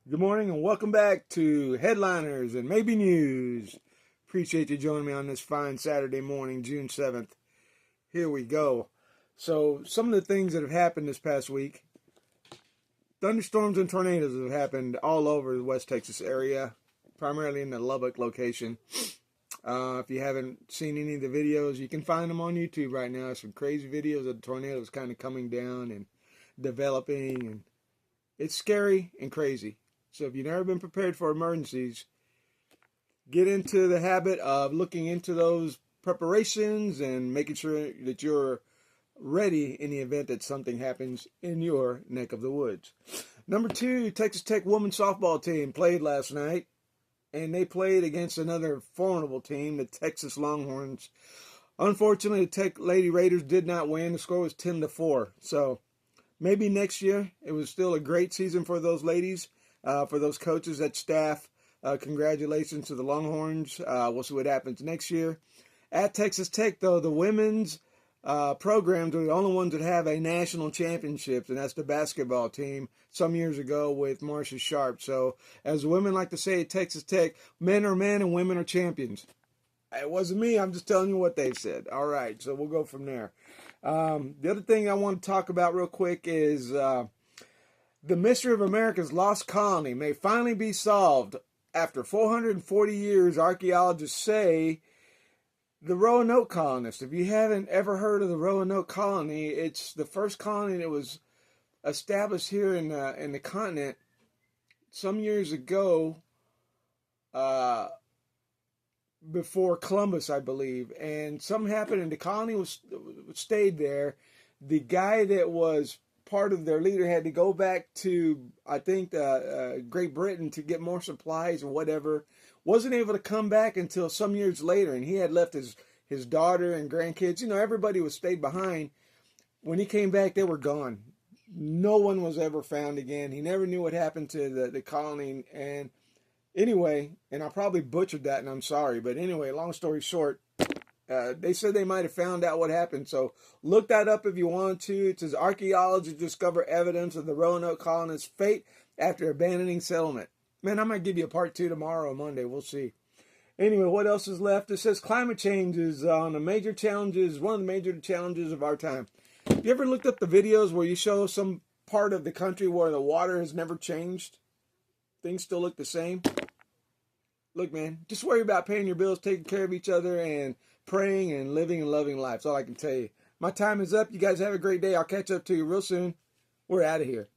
Good morning and welcome back to Headliners and Maybe News. Appreciate you joining me on this fine Saturday morning, June 7th. Here we go. So, some of the things that have happened this past week. Thunderstorms and tornadoes have happened all over the West Texas area, primarily in the Lubbock location. If you haven't seen any of the videos, you can find them on YouTube right now. Some crazy videos of the tornadoes kind of coming down and developing, and it's scary and crazy. So if you've never been prepared for emergencies, get into the habit of looking into those preparations and making sure that you're ready in the event that something happens in your neck of the woods. Number two, Texas Tech women's softball team played last night, and they played against another formidable team, the Texas Longhorns. Unfortunately, the Tech Lady Raiders did not win. The score was 10-4. So maybe next year. It was still a great season for those ladies. For those coaches, that staff, congratulations to the Longhorns. We'll see what happens next year. At Texas Tech, though, the women's programs are the only ones that have a national championship, and that's the basketball team some years ago with Marcia Sharp. So, as women like to say at Texas Tech, men are men and women are champions. It wasn't me. I'm just telling you what they said. All right, so we'll go from there. The other thing I want to talk about real quick is the mystery of America's lost colony may finally be solved. After 440 years, archaeologists say the Roanoke colonists. If you haven't ever heard of the Roanoke colony, it's the first colony that was established here in the continent some years ago, before Columbus, I believe. And something happened, and the colony stayed there. The guy that was part of their leader had to go back to, I think, Great Britain to get more supplies or whatever. Wasn't able to come back until some years later, and he had left his daughter and grandkids. You know, everybody was stayed behind. When he came back, they were gone. No one was ever found again. He never knew what happened to the colony. And anyway, and I probably butchered that, and I'm sorry. But anyway, long story short, they said they might have found out what happened, so look that up if you want to. It says archaeologists discover evidence of the Roanoke colonists' fate after abandoning settlement. Man, I might give you a part two tomorrow or Monday. We'll see. Anyway, what else is left? It says climate change is one of the major challenges of our time. Have you ever looked up the videos where you show some part of the country where the water has never changed? Things still look the same. Look, man, just worry about paying your bills, taking care of each other, and praying and living and loving life. That's all I can tell you. My time is up. You guys have a great day. I'll catch up to you real soon. We're out of here.